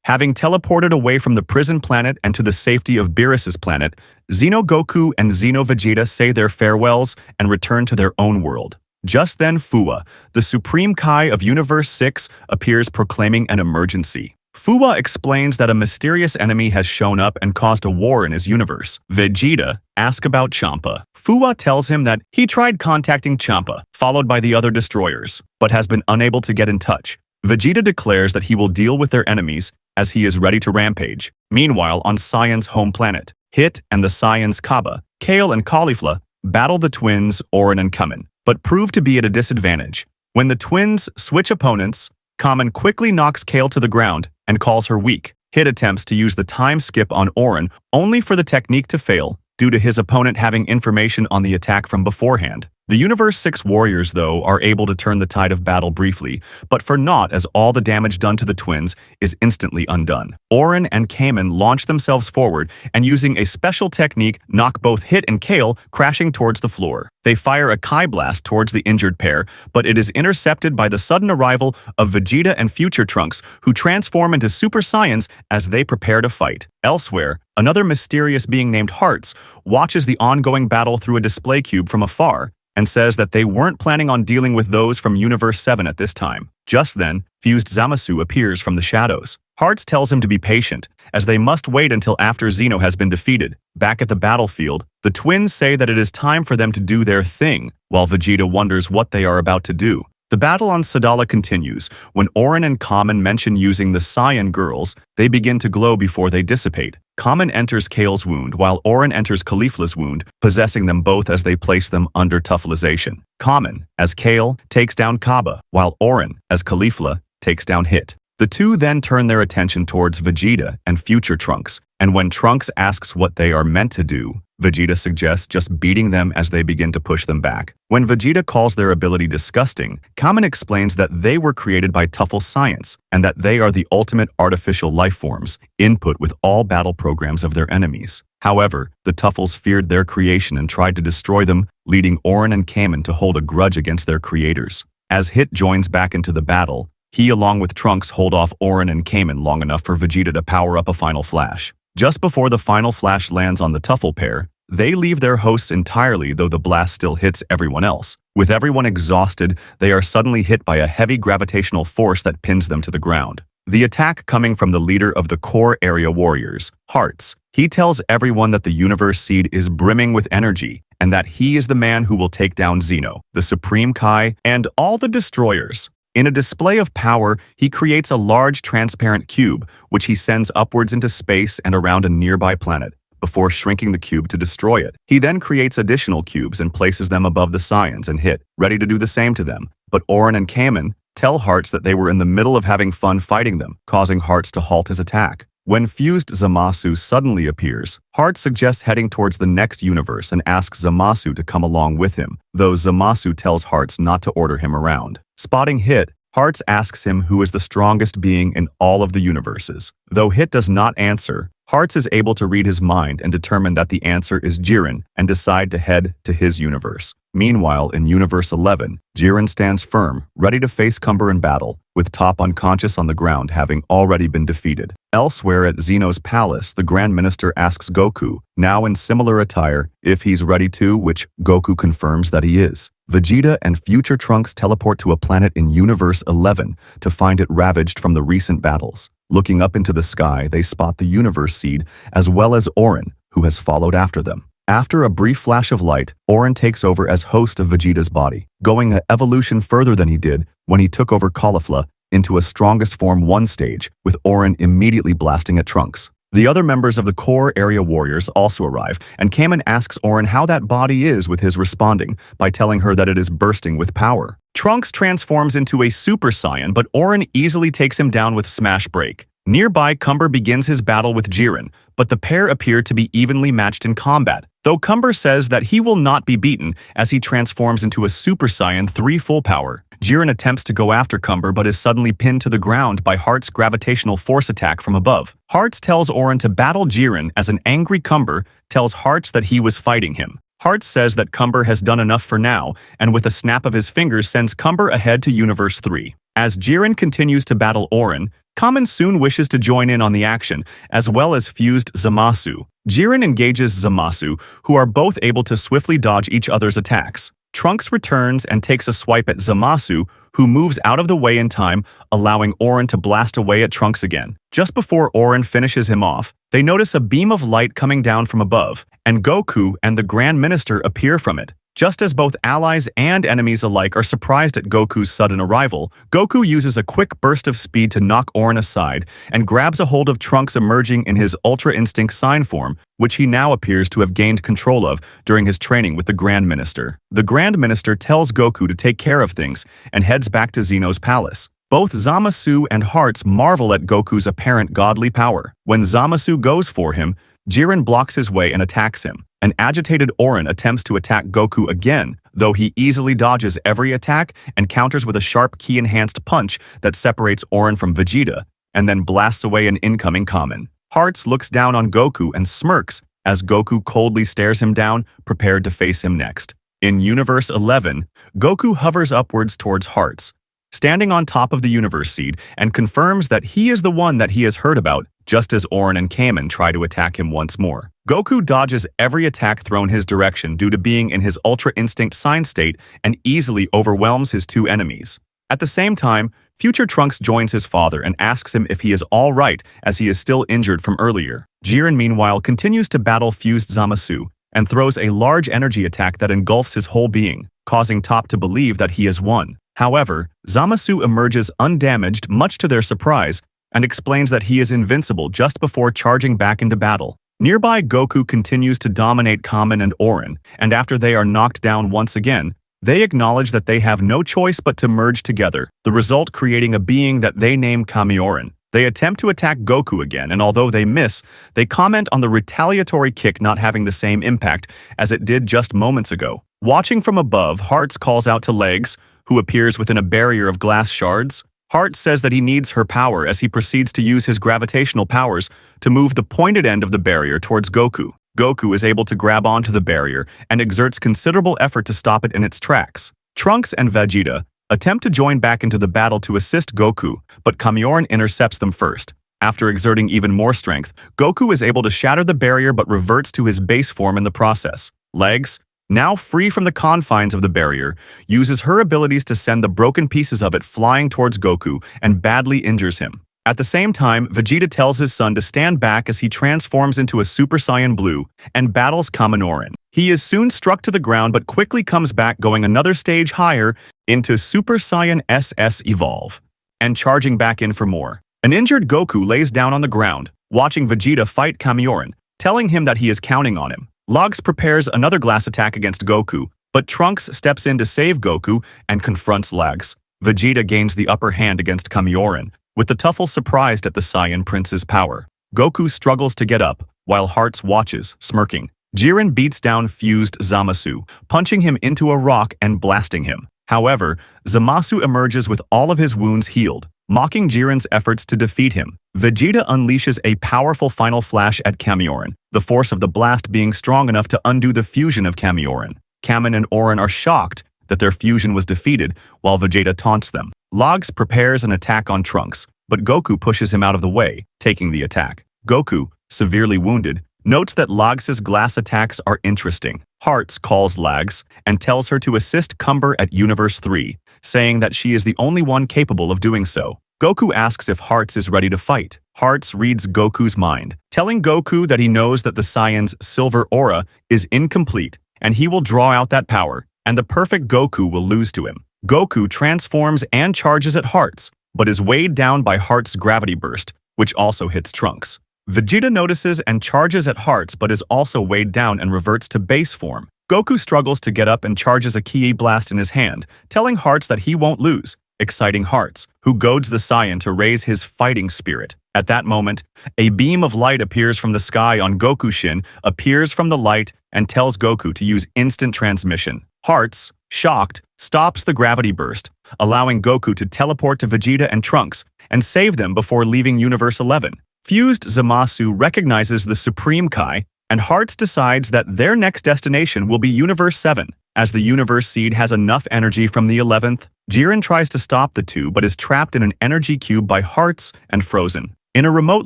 Having teleported away from the prison planet and to the safety of Beerus' planet, Xeno Goku and Xeno Vegeta say their farewells and return to their own world. Just then Fua, the Supreme Kai of Universe 6, appears proclaiming an emergency. Fua explains that a mysterious enemy has shown up and caused a war in his universe. Vegeta asks about Champa. Fua tells him that he tried contacting Champa, followed by the other destroyers, but has been unable to get in touch. Vegeta declares that he will deal with their enemies as he is ready to rampage. Meanwhile, on Saiyan's home planet, Hit and the Saiyans Kaba, Kale and Caulifla battle the twins Orin and Kamen, but prove to be at a disadvantage. When the twins switch opponents, Kamen quickly knocks Kale to the ground and calls her weak. Hit attempts to use the time skip on Orin, only for the technique to fail, due to his opponent having information on the attack from beforehand. The Universe 6 warriors, though, are able to turn the tide of battle briefly, but for naught as all the damage done to the twins is instantly undone. Orin and Kamen launch themselves forward and using a special technique knock both Hit and Kale crashing towards the floor. They fire a Kai Blast towards the injured pair, but it is intercepted by the sudden arrival of Vegeta and Future Trunks, who transform into Super Saiyans as they prepare to fight. Elsewhere, another mysterious being named Hearts watches the ongoing battle through a display cube from afar, and says that they weren't planning on dealing with those from Universe 7 at this time. Just then, Fused Zamasu appears from the shadows. Hearts tells him to be patient, as they must wait until after Xeno has been defeated. Back at the battlefield, the twins say that it is time for them to do their thing, while Vegeta wonders what they are about to do. The battle on Sadala continues. When Orin and Kamen mention using the Saiyan girls, they begin to glow before they dissipate. Kamen enters Kale's wound, while Orin enters Caulifla's wound, possessing them both as they place them under tufflization. Kamen, as Kale, takes down Kaba, while Orin, as Caulifla, takes down Hit. The two then turn their attention towards Vegeta and Future Trunks, and when Trunks asks what they are meant to do, Vegeta suggests just beating them as they begin to push them back. When Vegeta calls their ability disgusting, Kamen explains that they were created by Tuffle science and that they are the ultimate artificial life forms, input with all battle programs of their enemies. However, the Tuffles feared their creation and tried to destroy them, leading Orin and Kamen to hold a grudge against their creators. As Hit joins back into the battle, he along with Trunks hold off Orin and Kamen long enough for Vegeta to power up a final flash. Just before the final flash lands on the Tuffle pair, they leave their hosts entirely, though the blast still hits everyone else. With everyone exhausted, they are suddenly hit by a heavy gravitational force that pins them to the ground. The attack coming from the leader of the core area warriors, Hearts. He tells everyone that the universe seed is brimming with energy, and that he is the man who will take down Xeno, the Supreme Kai, and all the destroyers. In a display of power, he creates a large transparent cube, which he sends upwards into space and around a nearby planet, before shrinking the cube to destroy it. He then creates additional cubes and places them above the Saiyans and Hit, ready to do the same to them. But Orin and Kamen tell Hearts that they were in the middle of having fun fighting them, causing Hearts to halt his attack. When Fused Zamasu suddenly appears, Hearts suggests heading towards the next universe and asks Zamasu to come along with him, though Zamasu tells Hearts not to order him around. Spotting Hit, Hearts asks him who is the strongest being in all of the universes. Though Hit does not answer, Hearts is able to read his mind and determine that the answer is Jiren and decide to head to his universe. Meanwhile, in Universe 11, Jiren stands firm, ready to face Cumber in battle, with Top unconscious on the ground having already been defeated. Elsewhere at Xeno's palace, the Grand Minister asks Goku, now in similar attire, if he's ready to, which Goku confirms that he is. Vegeta and Future Trunks teleport to a planet in Universe 11 to find it ravaged from the recent battles. Looking up into the sky, they spot the Universe Seed, as well as Orin, who has followed after them. After a brief flash of light, Orin takes over as host of Vegeta's body, going an evolution further than he did when he took over Caulifla into a strongest form 1 stage, with Orin immediately blasting at Trunks. The other members of the core area warriors also arrive, and Kamen asks Orin how that body is, with his responding by telling her that it is bursting with power. Trunks transforms into a Super Saiyan, but Orin easily takes him down with Smash Break. Nearby, Cumber begins his battle with Jiren, but the pair appear to be evenly matched in combat, though Cumber says that he will not be beaten as he transforms into a Super Saiyan 3 full power. Jiren attempts to go after Cumber but is suddenly pinned to the ground by Heart's gravitational force attack from above. Hearts tells Orin to battle Jiren as an angry Cumber tells Hearts that he was fighting him. Hearts says that Cumber has done enough for now, and with a snap of his fingers sends Cumber ahead to Universe 3. As Jiren continues to battle Orin, Kamen soon wishes to join in on the action, as well as fused Zamasu. Jiren engages Zamasu, who are both able to swiftly dodge each other's attacks. Trunks returns and takes a swipe at Zamasu, who moves out of the way in time, allowing Orin to blast away at Trunks again. Just before Orin finishes him off, they notice a beam of light coming down from above, and Goku and the Grand Minister appear from it. Just as both allies and enemies alike are surprised at Goku's sudden arrival, Goku uses a quick burst of speed to knock Orin aside and grabs a hold of Trunks emerging in his Ultra Instinct sign form, which he now appears to have gained control of during his training with the Grand Minister. The Grand Minister tells Goku to take care of things and heads back to Zeno's palace. Both Zamasu and Hearts marvel at Goku's apparent godly power. When Zamasu goes for him, Jiren blocks his way and attacks him. An agitated Orin attempts to attack Goku again, though he easily dodges every attack and counters with a sharp ki-enhanced punch that separates Orin from Vegeta, and then blasts away an incoming Kamen. Hearts looks down on Goku and smirks as Goku coldly stares him down, prepared to face him next. In Universe 11, Goku hovers upwards towards Hearts, standing on top of the Universe Seed, and confirms that he is the one that he has heard about, just as Orin and Kamen try to attack him once more. Goku dodges every attack thrown his direction due to being in his Ultra Instinct sign state and easily overwhelms his two enemies. At the same time, future Trunks joins his father and asks him if he is all right as he is still injured from earlier. Jiren meanwhile continues to battle fused Zamasu and throws a large energy attack that engulfs his whole being, causing Top to believe that he has won. However, Zamasu emerges undamaged much to their surprise and explains that he is invincible just before charging back into battle. Nearby, Goku continues to dominate Kamen and Orin, and after they are knocked down once again, they acknowledge that they have no choice but to merge together, the result creating a being that they name Kamiorin. They attempt to attack Goku again, and although they miss, they comment on the retaliatory kick not having the same impact as it did just moments ago. Watching from above, Hearts calls out to Legs, who appears within a barrier of glass shards. Hearts says that he needs her power as he proceeds to use his gravitational powers to move the pointed end of the barrier towards Goku. Goku is able to grab onto the barrier and exerts considerable effort to stop it in its tracks. Trunks and Vegeta attempt to join back into the battle to assist Goku, but Kamiorin intercepts them first. After exerting even more strength, Goku is able to shatter the barrier but reverts to his base form in the process. Legs, now free from the confines of the barrier, uses her abilities to send the broken pieces of it flying towards Goku and badly injures him. At the same time, Vegeta tells his son to stand back as he transforms into a Super Saiyan Blue and battles Kamiorin. He is soon struck to the ground but quickly comes back, going another stage higher into Super Saiyan SS Evolve, and charging back in for more. An injured Goku lays down on the ground, watching Vegeta fight Kamiorin, telling him that he is counting on him. Logs prepares another glass attack against Goku, but Trunks steps in to save Goku and confronts Lags. Vegeta gains the upper hand against Kamiorin, with the Tuffle surprised at the Saiyan Prince's power. Goku struggles to get up, while Hearts watches, smirking. Jiren beats down fused Zamasu, punching him into a rock and blasting him. However, Zamasu emerges with all of his wounds healed, mocking Jiren's efforts to defeat him. Vegeta unleashes a powerful final flash at Kamiorin, the force of the blast being strong enough to undo the fusion of Kamiorin. Kamen and Orin are shocked that their fusion was defeated, while Vegeta taunts them. Logs prepares an attack on Trunks, but Goku pushes him out of the way, taking the attack. Goku, severely wounded, notes that Logs' glass attacks are interesting. Hearts calls Lags and tells her to assist Cumber at Universe 3, saying that she is the only one capable of doing so. Goku asks if Hearts is ready to fight. Hearts reads Goku's mind, telling Goku that he knows that the Saiyan's silver aura is incomplete, and he will draw out that power, and the perfect Goku will lose to him. Goku transforms and charges at Hearts, but is weighed down by Hearts' gravity burst, which also hits Trunks. Vegeta notices and charges at Hearts but is also weighed down and reverts to base form. Goku struggles to get up and charges a Ki blast in his hand, telling Hearts that he won't lose, exciting Hearts, who goads the Saiyan to raise his fighting spirit. At that moment, a beam of light appears from the sky on Goku. Shin appears from the light and tells Goku to use instant transmission. Hearts, shocked, stops the gravity burst, allowing Goku to teleport to Vegeta and Trunks and save them before leaving Universe 11. Fused Zamasu recognizes the Supreme Kai and Hearts decides that their next destination will be Universe 7. As the Universe Seed has enough energy from the 11th, Jiren tries to stop the two but is trapped in an energy cube by Hearts and frozen. In a remote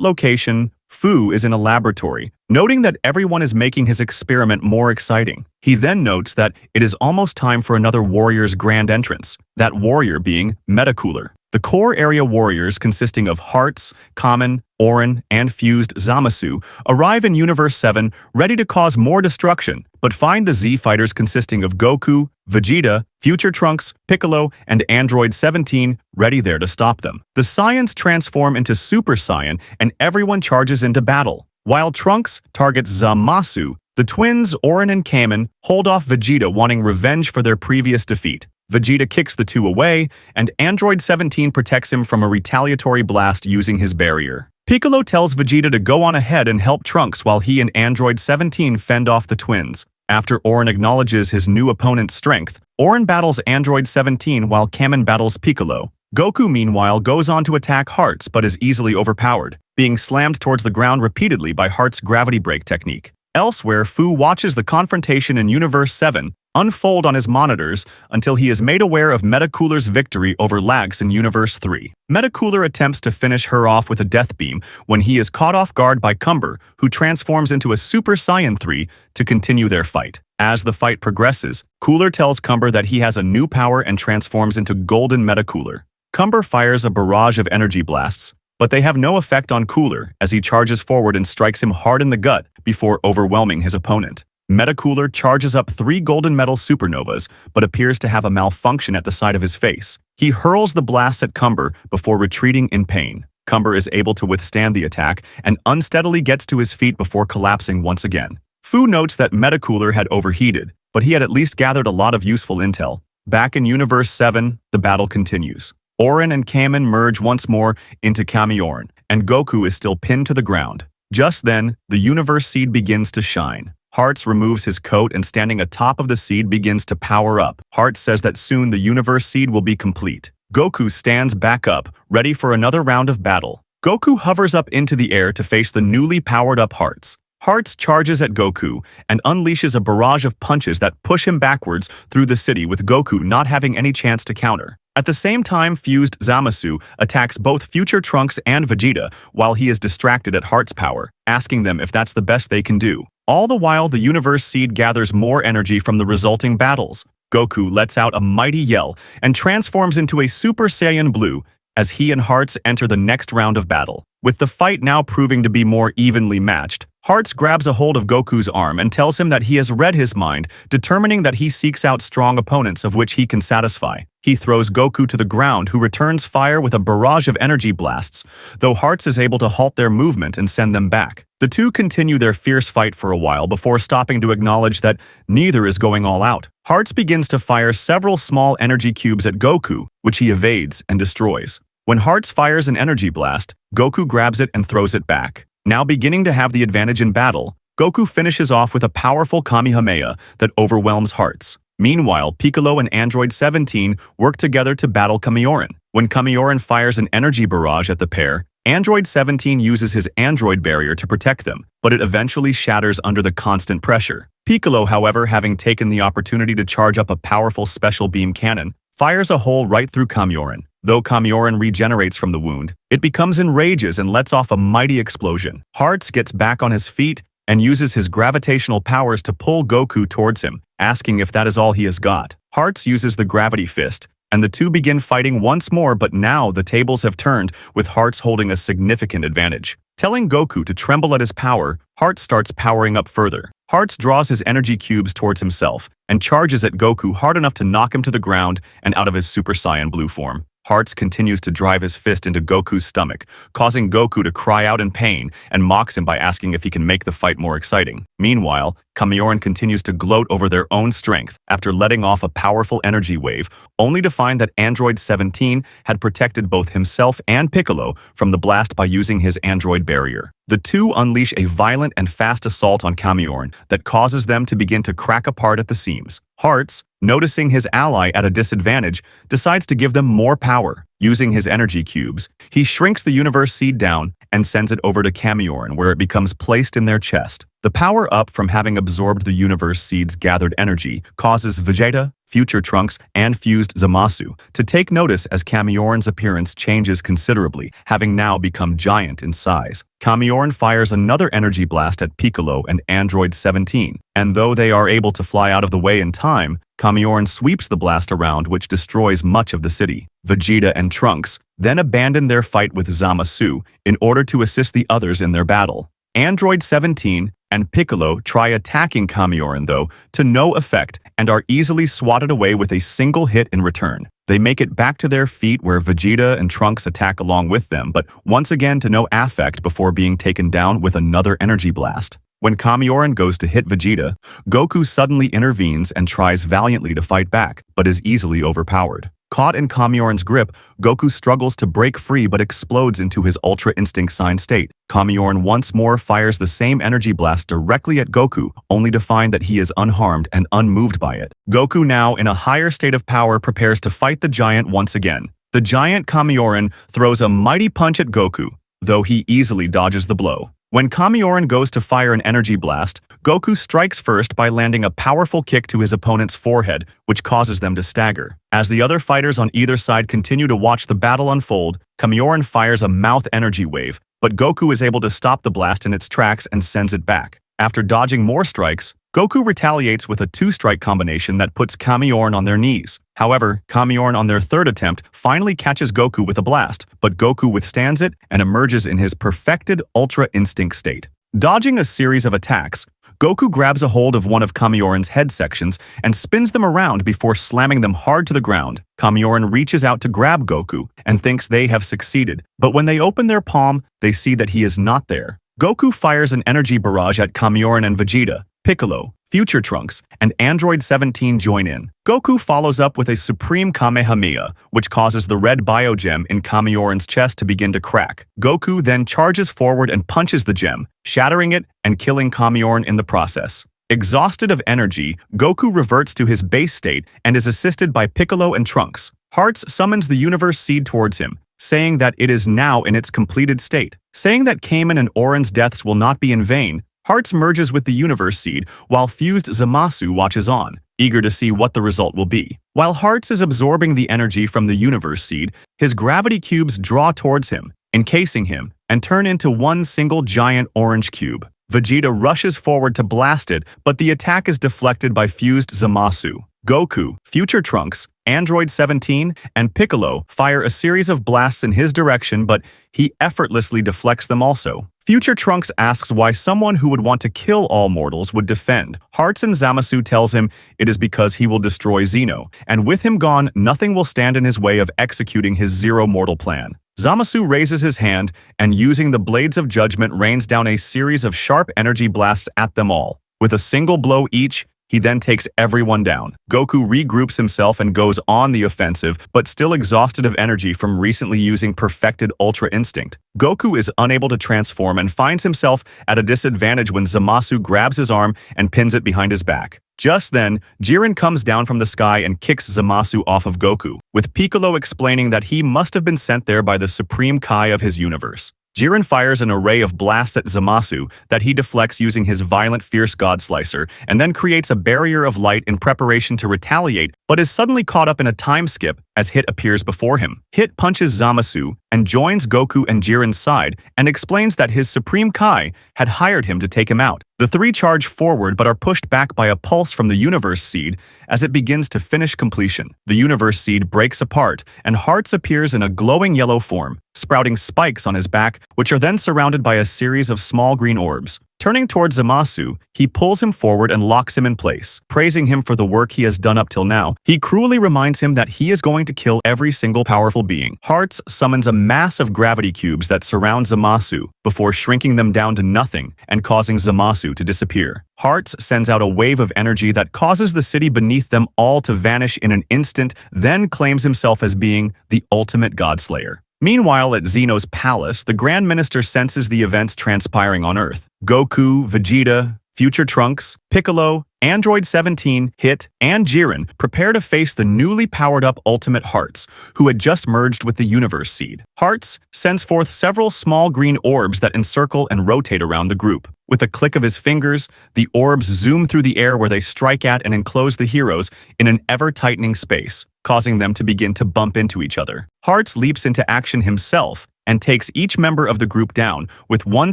location, Fu is in a laboratory, noting that everyone is making his experiment more exciting. He then notes that it is almost time for another warrior's grand entrance, that warrior being Metacooler. The core area warriors consisting of Hearts, Kamen, Orin, and fused Zamasu arrive in Universe 7 ready to cause more destruction, but find the Z fighters consisting of Goku, Vegeta, Future Trunks, Piccolo, and Android 17 ready there to stop them. The Saiyans transform into Super Saiyan and everyone charges into battle. While Trunks targets Zamasu, the twins Orin and Kamen hold off Vegeta wanting revenge for their previous defeat. Vegeta kicks the two away, and Android 17 protects him from a retaliatory blast using his barrier. Piccolo tells Vegeta to go on ahead and help Trunks while he and Android 17 fend off the twins. After Orin acknowledges his new opponent's strength, Orin battles Android 17 while Kamen battles Piccolo. Goku, meanwhile, goes on to attack Hearts but is easily overpowered, being slammed towards the ground repeatedly by Hearts' gravity break technique. Elsewhere, Fu watches the confrontation in Universe 7 unfold on his monitors until he is made aware of Metacooler's victory over Lax in Universe 3. Metacooler attempts to finish her off with a death beam when he is caught off guard by Cumber, who transforms into a Super Saiyan 3 to continue their fight. As the fight progresses, Cooler tells Cumber that he has a new power and transforms into Golden Metacooler. Cumber fires a barrage of energy blasts, but they have no effect on Cooler as he charges forward and strikes him hard in the gut before overwhelming his opponent. Metacooler charges up 3 golden metal supernovas, but appears to have a malfunction at the side of his face. He hurls the blasts at Cumber before retreating in pain. Cumber is able to withstand the attack and unsteadily gets to his feet before collapsing once again. Fu notes that Metacooler had overheated, but he had at least gathered a lot of useful intel. Back in Universe 7, the battle continues. Orin and Kamen merge once more into Kamiorin, and Goku is still pinned to the ground. Just then, the Universe Seed begins to shine. Hearts removes his coat and standing atop of the seed begins to power up. Hearts says that soon the Universe Seed will be complete. Goku stands back up, ready for another round of battle. Goku hovers up into the air to face the newly powered up Hearts. Hearts charges at Goku and unleashes a barrage of punches that push him backwards through the city with Goku not having any chance to counter. At the same time, fused Zamasu attacks both Future Trunks and Vegeta while he is distracted at Heart's power, asking them if that's the best they can do. All the while, the Universe Seed gathers more energy from the resulting battles. Goku lets out a mighty yell and transforms into a Super Saiyan Blue as he and Hearts enter the next round of battle. With the fight now proving to be more evenly matched, Hearts grabs a hold of Goku's arm and tells him that he has read his mind, determining that he seeks out strong opponents of which he can satisfy. He throws Goku to the ground, who returns fire with a barrage of energy blasts, though Hearts is able to halt their movement and send them back. The two continue their fierce fight for a while before stopping to acknowledge that neither is going all out. Hearts begins to fire several small energy cubes at Goku, which he evades and destroys. When Hearts fires an energy blast, Goku grabs it and throws it back. Now beginning to have the advantage in battle, Goku finishes off with a powerful Kamehameha that overwhelms Hearts. Meanwhile, Piccolo and Android 17 work together to battle Kamiorin. When Kamiorin fires an energy barrage at the pair, Android 17 uses his android barrier to protect them, but it eventually shatters under the constant pressure. Piccolo, however, having taken the opportunity to charge up a powerful special beam cannon, fires a hole right through Kamiorin. Though Kamiorin regenerates from the wound, it becomes enrages and lets off a mighty explosion. Hearts gets back on his feet and uses his gravitational powers to pull Goku towards him, asking if that is all he has got. Hearts uses the gravity fist, and the two begin fighting once more, but now the tables have turned, with Hearts holding a significant advantage. Telling Goku to tremble at his power, Hearts starts powering up further. Hearts draws his energy cubes towards himself and charges at Goku hard enough to knock him to the ground and out of his Super Saiyan Blue form. Hearts continues to drive his fist into Goku's stomach, causing Goku to cry out in pain and mocks him by asking if he can make the fight more exciting. Meanwhile, Kamiorin continues to gloat over their own strength after letting off a powerful energy wave, only to find that Android 17 had protected both himself and Piccolo from the blast by using his android barrier. The two unleash a violent and fast assault on Kamiorin that causes them to begin to crack apart at the seams. Hearts, noticing his ally at a disadvantage, decides to give them more power. Using his energy cubes, he shrinks the Universe Seed down and sends it over to Kamiorin, where it becomes placed in their chest. The power-up from having absorbed the universe seed's gathered energy causes Vegeta, Future Trunks, and fused Zamasu to take notice as Kamiorin's appearance changes considerably, having now become giant in size. Kamiorin fires another energy blast at Piccolo and Android 17, and though they are able to fly out of the way in time, Kamiorin sweeps the blast around, which destroys much of the city. Vegeta and Trunks then abandon their fight with Zamasu in order to assist the others in their battle. Android 17 and Piccolo try attacking Kamiorin, though, to no effect, and are easily swatted away with a single hit in return. They make it back to their feet where Vegeta and Trunks attack along with them, but once again to no effect before being taken down with another energy blast. When Kamiorin goes to hit Vegeta, Goku suddenly intervenes and tries valiantly to fight back, but is easily overpowered. Caught in Kamiorin's grip, Goku struggles to break free but explodes into his Ultra Instinct Sign state. Kamiorin once more fires the same energy blast directly at Goku, only to find that he is unharmed and unmoved by it. Goku, now in a higher state of power, prepares to fight the giant once again. The giant Kamiorin throws a mighty punch at Goku, though he easily dodges the blow. When Kamiorin goes to fire an energy blast, Goku strikes first by landing a powerful kick to his opponent's forehead, which causes them to stagger. As the other fighters on either side continue to watch the battle unfold, Kamiorin fires a mouth energy wave, but Goku is able to stop the blast in its tracks and sends it back. After dodging more strikes, Goku retaliates with a two-strike combination that puts Kamiorin on their knees. However, Kamiorin on their third attempt finally catches Goku with a blast, but Goku withstands it and emerges in his perfected Ultra Instinct state. Dodging a series of attacks, Goku grabs a hold of one of Kamiorin's head sections and spins them around before slamming them hard to the ground. Kamiorin reaches out to grab Goku and thinks they have succeeded, but when they open their palm, they see that he is not there. Goku fires an energy barrage at Kamiorin, and Vegeta, Piccolo, Future Trunks, and Android 17 join in. Goku follows up with a supreme Kamehameha, which causes the red biogem in Kamiorin's chest to begin to crack. Goku then charges forward and punches the gem, shattering it and killing Kamiorin in the process. Exhausted of energy, Goku reverts to his base state and is assisted by Piccolo and Trunks. Hearts summons the universe seed towards him, saying that it is now in its completed state. Saying that Kamen and Oren's deaths will not be in vain, Hearts merges with the universe seed while fused Zamasu watches on, eager to see what the result will be. While Hearts is absorbing the energy from the universe seed, his gravity cubes draw towards him, encasing him, and turn into one single giant orange cube. Vegeta rushes forward to blast it, but the attack is deflected by fused Zamasu. Goku, Future Trunks, Android 17, and Piccolo fire a series of blasts in his direction, but he effortlessly deflects them also. Future Trunks asks why someone who would want to kill all mortals would defend. Hearts and Zamasu tells him it is because he will destroy Zeno, and with him gone, nothing will stand in his way of executing his zero mortal plan. Zamasu raises his hand and, using the Blades of Judgment, rains down a series of sharp energy blasts at them all. With a single blow each, he then takes everyone down. Goku regroups himself and goes on the offensive, but still exhausted of energy from recently using perfected Ultra Instinct. Goku is unable to transform and finds himself at a disadvantage when Zamasu grabs his arm and pins it behind his back. Just then, Jiren comes down from the sky and kicks Zamasu off of Goku, with Piccolo explaining that he must have been sent there by the Supreme Kai of his universe. Jiren fires an array of blasts at Zamasu that he deflects using his violent Fierce God Slicer, and then creates a barrier of light in preparation to retaliate, but is suddenly caught up in a time skip as Hit appears before him. Hit punches Zamasu and joins Goku and Jiren's side and explains that his Supreme Kai had hired him to take him out. The three charge forward but are pushed back by a pulse from the Universe Seed as it begins to finish completion. The Universe Seed breaks apart and Hearts appears in a glowing yellow form, sprouting spikes on his back, which are then surrounded by a series of small green orbs. Turning towards Zamasu, he pulls him forward and locks him in place. Praising him for the work he has done up till now, he cruelly reminds him that he is going to kill every single powerful being. Hearts summons a mass of gravity cubes that surround Zamasu before shrinking them down to nothing and causing Zamasu to disappear. Hearts sends out a wave of energy that causes the city beneath them all to vanish in an instant, then claims himself as being the ultimate Godslayer. Meanwhile, at Zeno's palace, the Grand Minister senses the events transpiring on Earth. Goku, Vegeta, Future Trunks, Piccolo, Android 17, Hit, and Jiren prepare to face the newly powered-up Ultimate Hearts, who had just merged with the Universe Seed. Hearts sends forth several small green orbs that encircle and rotate around the group. With a click of his fingers, the orbs zoom through the air where they strike at and enclose the heroes in an ever-tightening space, causing them to begin to bump into each other. Hearts leaps into action himself and takes each member of the group down with one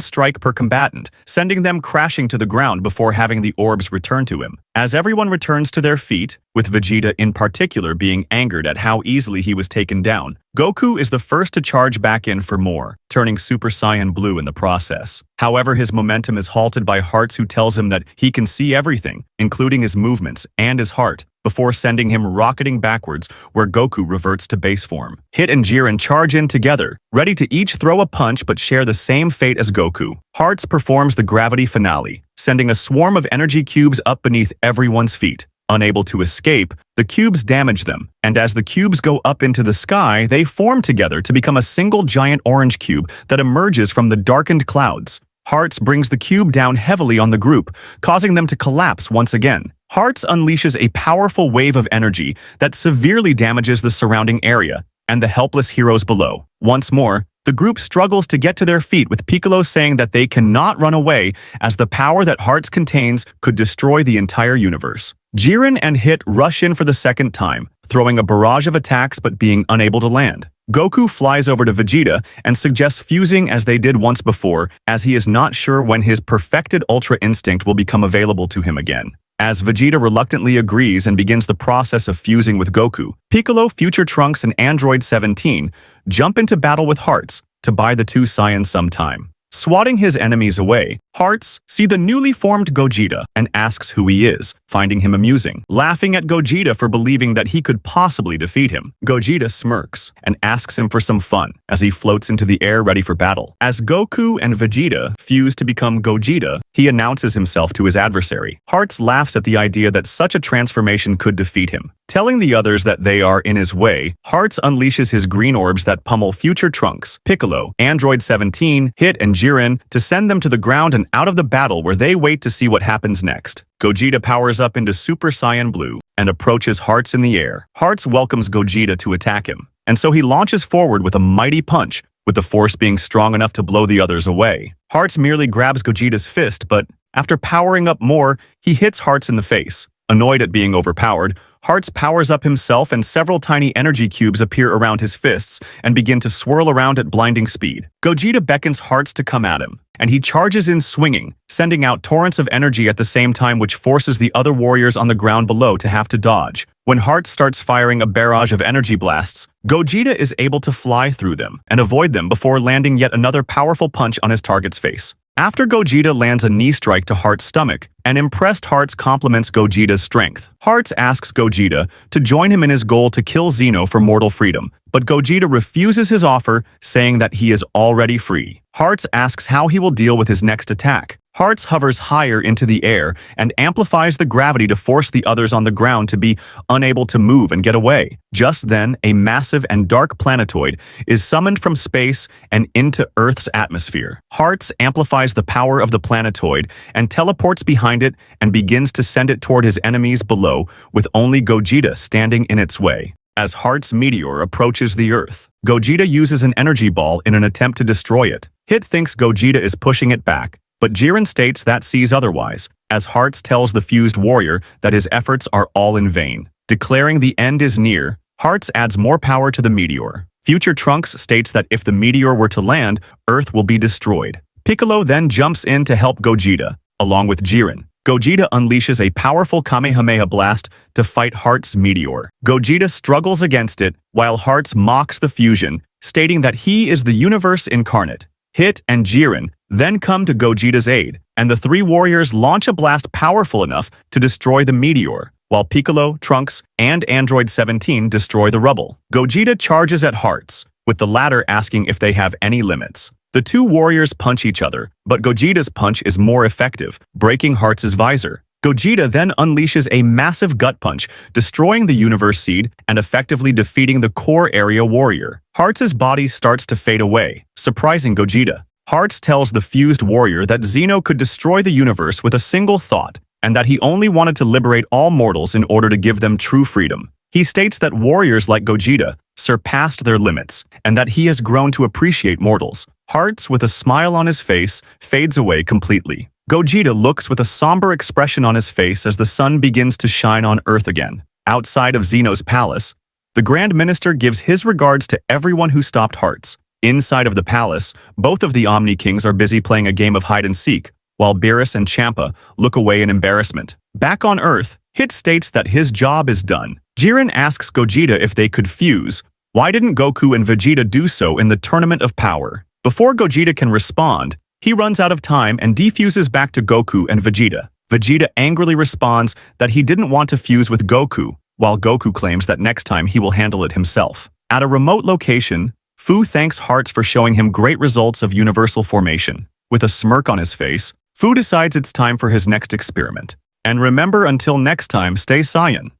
strike per combatant, sending them crashing to the ground before having the orbs return to him. As everyone returns to their feet, with Vegeta in particular being angered at how easily he was taken down, Goku is the first to charge back in for more, turning Super Saiyan Blue in the process. However, his momentum is halted by Hearts, who tells him that he can see everything, including his movements and his heart, before sending him rocketing backwards where Goku reverts to base form. Hit and Jiren charge in together, ready to each throw a punch but share the same fate as Goku. Hearts performs the gravity finale, sending a swarm of energy cubes up beneath everyone's feet. Unable to escape, the cubes damage them, and as the cubes go up into the sky, they form together to become a single giant orange cube that emerges from the darkened clouds. Hearts brings the cube down heavily on the group, causing them to collapse once again. Hearts unleashes a powerful wave of energy that severely damages the surrounding area and the helpless heroes below. Once more, the group struggles to get to their feet, with Piccolo saying that they cannot run away as the power that Hearts contains could destroy the entire universe. Jiren and Hit rush in for the second time, throwing a barrage of attacks but being unable to land. Goku flies over to Vegeta and suggests fusing as they did once before, as he is not sure when his perfected Ultra Instinct will become available to him again. As Vegeta reluctantly agrees and begins the process of fusing with Goku, Piccolo, Future Trunks, and Android 17 jump into battle with Hearts to buy the two Saiyans some time. Swatting his enemies away, Hearts see the newly formed Gogeta and asks who he is, finding him amusing, laughing at Gogeta for believing that he could possibly defeat him. Gogeta smirks and asks him for some fun as he floats into the air ready for battle. As Goku and Vegeta fuse to become Gogeta, he announces himself to his adversary. Hearts laughs at the idea that such a transformation could defeat him. Telling the others that they are in his way, Hearts unleashes his green orbs that pummel Future Trunks, Piccolo, Android 17, Hit, and Jiren to send them to the ground and out of the battle, where they wait to see what happens next. Gogeta powers up into Super Saiyan Blue and approaches Hearts in the air. Hearts welcomes Gogeta to attack him, and so he launches forward with a mighty punch, with the force being strong enough to blow the others away. Hearts merely grabs Gogeta's fist, but after powering up more, he hits Hearts in the face. Annoyed at being overpowered, Hearts powers up himself and several tiny energy cubes appear around his fists and begin to swirl around at blinding speed. Gogeta beckons Hearts to come at him, and he charges in swinging, sending out torrents of energy at the same time, which forces the other warriors on the ground below to have to dodge. When Hearts starts firing a barrage of energy blasts, Gogeta is able to fly through them and avoid them before landing yet another powerful punch on his target's face. After Gogeta lands a knee strike to Hearts' stomach, an impressed Hearts compliments Gogeta's strength. Hearts asks Gogeta to join him in his goal to kill Zeno for mortal freedom, but Gogeta refuses his offer, saying that he is already free. Hearts asks how he will deal with his next attack. Hearts hovers higher into the air and amplifies the gravity to force the others on the ground to be unable to move and get away. Just then, a massive and dark planetoid is summoned from space and into Earth's atmosphere. Hearts amplifies the power of the planetoid and teleports behind it and begins to send it toward his enemies below, with only Gogeta standing in its way. As Hearts' meteor approaches the Earth, Gogeta uses an energy ball in an attempt to destroy it. Hit thinks Gogeta is pushing it back, but Jiren states that sees otherwise, as Hearts tells the fused warrior that his efforts are all in vain. Declaring the end is near, Hearts adds more power to the meteor. Future Trunks states that if the meteor were to land, Earth will be destroyed. Piccolo then jumps in to help Gogeta, along with Jiren. Gogeta unleashes a powerful Kamehameha blast to fight Hearts' meteor. Gogeta struggles against it, while Hearts mocks the fusion, stating that he is the universe incarnate. Hit and Jiren then come to Gogeta's aid, and the three warriors launch a blast powerful enough to destroy the meteor, while Piccolo, Trunks, and Android 17 destroy the rubble. Gogeta charges at Hearts, with the latter asking if they have any limits. The two warriors punch each other, but Gogeta's punch is more effective, breaking Hearts' visor. Gogeta then unleashes a massive gut punch, destroying the Universe Seed and effectively defeating the core area warrior. Hearts' body starts to fade away, surprising Gogeta. Hearts tells the fused warrior that Zeno could destroy the universe with a single thought, and that he only wanted to liberate all mortals in order to give them true freedom. He states that warriors like Gogeta surpassed their limits, and that he has grown to appreciate mortals. Hearts, with a smile on his face, fades away completely. Gogeta looks with a somber expression on his face as the sun begins to shine on Earth again. Outside of Zeno's palace, the Grand Minister gives his regards to everyone who stopped Hearts. Inside of the palace, both of the Omni Kings are busy playing a game of hide-and-seek, while Beerus and Champa look away in embarrassment. Back on Earth, Hit states that his job is done. Jiren asks Gogeta if they could fuse. Why didn't Goku and Vegeta do so in the Tournament of Power? Before Gogeta can respond, he runs out of time and defuses back to Goku and Vegeta. Vegeta angrily responds that he didn't want to fuse with Goku, while Goku claims that next time he will handle it himself. At a remote location, Fu thanks Hearts for showing him great results of universal formation. With a smirk on his face, Fu decides it's time for his next experiment. And remember, until next time, stay Saiyan.